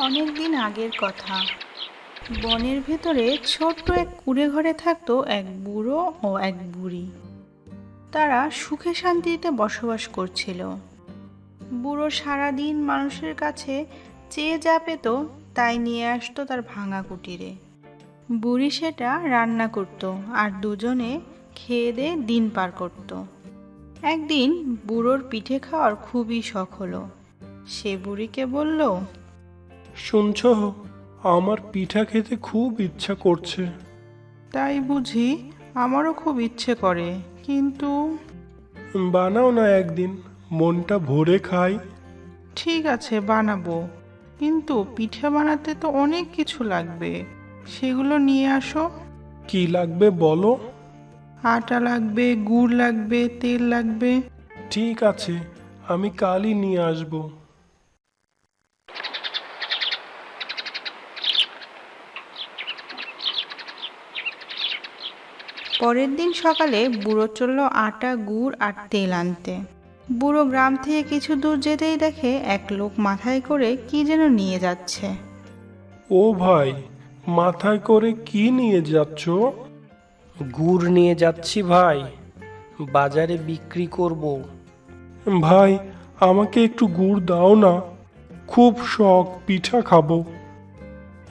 অনেক দিন আগের কথা। বনের ভেতরে ছোট্ট এক কুঁড়ে ঘরে থাকতো এক বুড়ো ও এক বুড়ি। তারা সুখে শান্তিতে বসবাস করছিল। বুড়ো সারাদিন মানুষের কাছে চেয়ে যা পেত তাই নিয়ে আসতো তার ভাঙা কুটিরে। বুড়ি সেটা রান্না করত আর দুজনে খেয়ে দিয়ে দিন পার করত। একদিন বুড়োর পিঠে খাওয়ার খুবই শখ হলো। সে বুড়িকে বলল, শুনছ, আমার পিঠা খেতে খুব ইচ্ছা করছে। তাই বুঝি? আমারও খুব ইচ্ছে করে, কিন্তু বানাও না একদিন, মনটা ভরে খাই। ঠিক আছে, বানাবো। কিন্তু পিঠা বানাতে তো অনেক কিছু লাগবে, সেগুলো নিয়ে আসো। কি লাগবে বলো? আটা লাগবে, গুড় লাগবে, তেল লাগবে। ঠিক আছে, আমি কালই নিয়ে আসবো। পরের দিন সকালে বুড়ো চলল আটা গুড় আর তেল আনতে। বুড়ো গ্রাম থেকে কিছু দূর যেতেই দেখে এক লোক মাথায় করে কি যেন নিয়ে যাচ্ছে। ও ভাই, মাথায় করে কি নিয়ে যাচ্ছ? গুড় নিয়ে যাচ্ছি ভাই, বাজারে বিক্রি করব। ভাই, আমাকে একটু গুড় দাও না, খুব শখ পিঠা খাবো।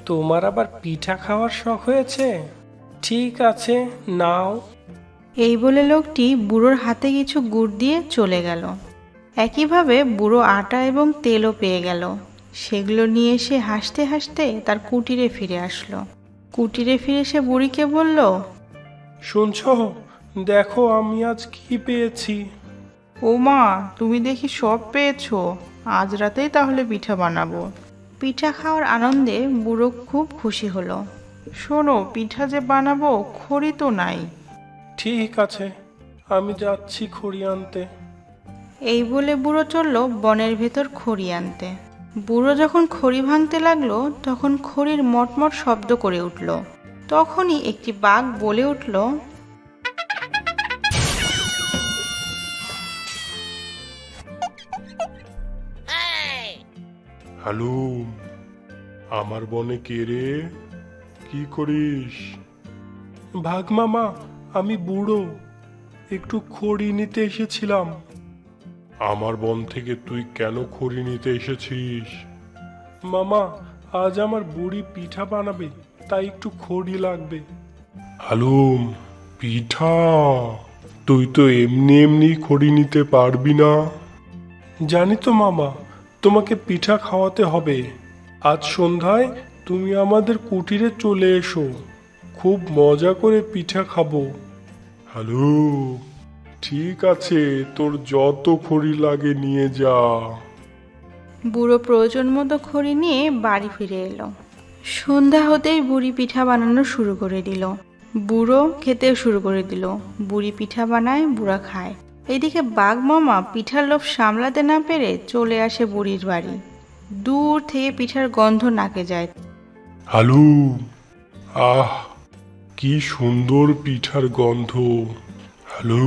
তোমার আবার পিঠা খাওয়ার শখ হয়েছে? ঠিক আছে, নাও। এই বলে লোকটি বুড়োর হাতে কিছু গুড় দিয়ে চলে গেল। একইভাবে বুড়ো আটা এবং তেলও পেয়ে গেল। সেগুলো নিয়ে সে হাসতে হাসতে তার কুটিরে ফিরে আসলো। কুটিরে ফিরে সে বুড়িকে বলল, শুনছ, দেখো আমি আজ কি পেয়েছি। ও মা, তুমি দেখি সব পেয়েছো। আজ রাতেই তাহলে পিঠা বানাবো। পিঠা খাওয়ার আনন্দে বুড়ো খুব খুশি হলো। শোনো, পিঠা যে বানাবো, খড়ি তো নাই। ঠিক আছে, আমি যাচ্ছি খড়ি আনতে। এই বলে বুড়ো চলল বনের ভেতর খড়ি আনতে। বুড়ো যখন খড়ি ভাঙতে লাগলো তখন খড়ির মটমট শব্দ করে উঠল। তখনই একটি বাঘ বলে উঠল, হ্যালো, আমার বনে কে রে? কি করিস? ভাগ মামা, আমি বুড়ো, একটু খড়ি নিতে এসেছিলাম। আমার বন থেকে তুই কেন খড়ি নিতে এসেছিস? মামা, আজ আমার বুড়ি পিঠা বানাবে, তাই একটু খড়ি লাগবে। হালুম, পিঠা? তুই তো এমনি এমনি খড়ি নিতে পারবি না। জানি তো মামা, তোমাকে পিঠা খাওয়াতে হবে। আজ সন্ধ্যায় তুমি আমাদের কুটিরে চলে এসো, খুব মজা করে পিঠা খাবো। হ্যালো, ঠিক আছে, তোর যত খড়ি লাগে নিয়ে যা। বুড়ো প্রয়োজন মতো খড়ি নিয়ে বাড়ি ফিরে এলো। সন্ধ্যা হতেই বুড়ি পিঠা বানানো শুরু করে দিল। বুড়ো খেতেও শুরু করে দিল। বুড়ি পিঠা বানায়, বুড়া খায়। এদিকে বাঘ মামা পিঠার লোভ সামলাতে না পেরে চলে আসে বুড়ির বাড়ি। দূর থেকে পিঠার গন্ধ নাকে যায়। হ্যালো, আহ, কি সুন্দর পিঠার গন্ধ। হ্যালো,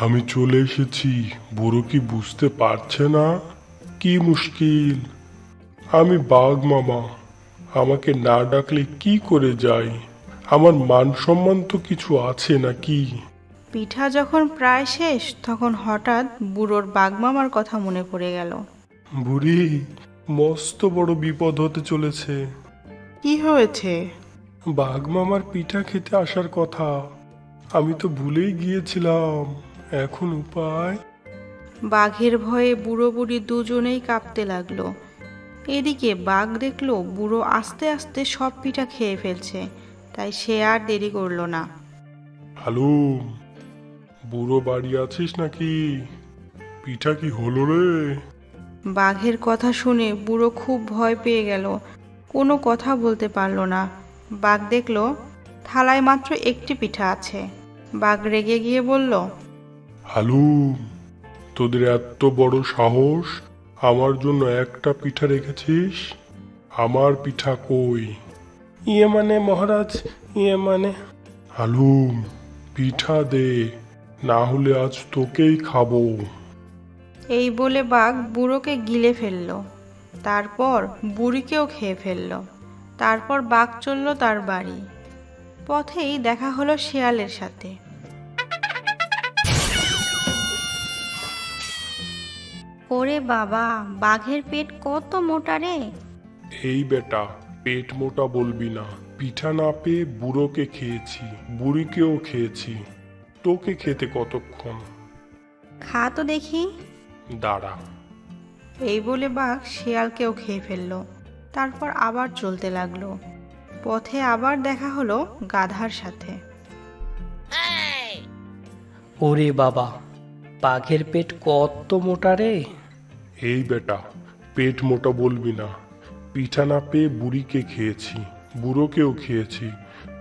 আমি চলে এসেছি। বুড়ো কি বুঝতে পারছে না? কি মুশকিল! আমি বাঘ মামা, আমাকে না ডাকলে কি করে যাই? আমার মান সম্মান তো কিছু আছে নাকি? পিঠা যখন প্রায় শেষ তখন হঠাৎ বুড়োর বাঘ মামার কথা মনে পড়ে গেল। বুড়ি, মস্ত বড় বিপদ হতে চলেছে। কি হয়েছে? বাঘ মামার পিঠা খেতে আসার কথা, আমি তো ভুলেই গিয়েছিলাম। এখন উপায়? বাঘের ভয়ে বুড়ো বুড়ি দুজনেই কাঁপতে লাগলো। এদিকে বাঘ দেখলো বুড়ো আস্তে আস্তে সব পিঠা খেয়ে ফেলছে, তাই সে আর দেরি করলো না। হ্যালো, বুড়ো বাড়ি আছিস নাকি? পিঠা কি হলো রে? বাঘের কথা শুনে বুড়ো খুব ভয় পেয়ে গেল, কোনো কথা বলতে পারলো না। বাঘ দেখলো থালায় মাত্র একটি পিঠা আছে। বাঘ রেগে গিয়ে বলল, হ্যালো, তোদের এত বড় সাহস, আমার জন্য একটা পিঠা রেখেছিস? আমার পিঠা কই? ইয়ে মানে মহারাজ, ইয়ে মানে। হ্যালো, পিঠা দে, না হলে আজ তোকেই খাবো। এই বলে বাঘ বুড়োকে গিলে ফেললো। তারপর বুড়িকেও খেয়ে ফেলল। তারপর বাঘ চলল তার বাড়ি। পথেই দেখা হলো শেয়ালের সাথে। ওরে বাবা, বাঘের পেট কত মোটা রে! এই বেটা, পেট মোটা বলবি না। পিঠা না পেয়ে বুড়োকে খেয়েছি, বুড়িকেও খেয়েছি। তোকে খেতে কতক্ষণ? খা তো দেখি। দাঁড়া। এই বলে বাঘ শেয়ালকেও খেয়ে ফেলল। তারপর আবার চলতে লাগলো। পথে আবার দেখা হলো গাধার সাথে। ওরে বাবা, বাঘের পেট কত মোটা রে! এই বেটা, পেট মোটা বলবি না। পিঠা না পেয়ে বুড়িকে খেয়েছি, বুড়োকেও খেয়েছি,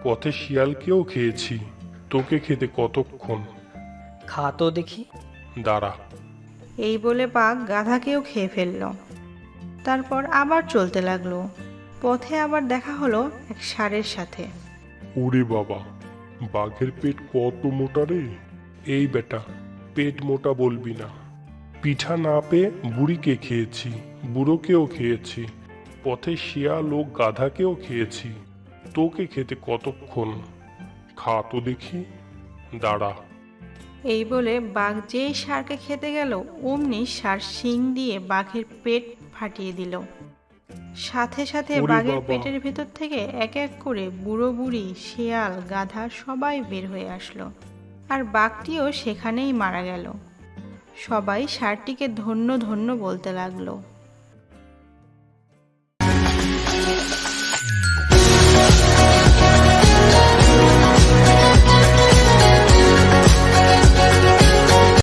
পথে শিয়ালকেও খেয়েছি। তোকে খেতে কতক্ষণ? খা তো দেখি। দাঁড়া। এই বলে বাঘ গাধাকেও খেয়ে ফেলল। তারপর আবার চলতে লাগলো। পথে আবার দেখা হলো এক ষাঁড়ের সাথে। ওরে বাবা, বাঘের পেট কত মোটা রে! এই বেটা, পেট মোটা বলবি না। পিঠা না পেয়ে বুড়িকে খেয়েছি, বুড়োকেও খেয়েছি, পথে শিয়াল ও গাধাকেও খেয়েছি। তোকে খেতে কতক্ষণ? খা তো দেখি। দাঁড়া। এই বলে বাঘ যেই ষাঁড়কে খেতে গেল, অমনি ষাঁড় শিং দিয়ে বাঘের পেট ফাটিয়ে দিল। সাথে সাথে ওরে বাঘের বাবা! পেটের ভেতর থেকে এক এক করে বুড়ো বুড়ি, শিয়াল, গাধা সবাই বের হয়ে আসলো। আর বাঘটিও সেখানেই মারা গেল। সবাই ষাঁড়টিকে ধন্য ধন্য বলতে লাগলো।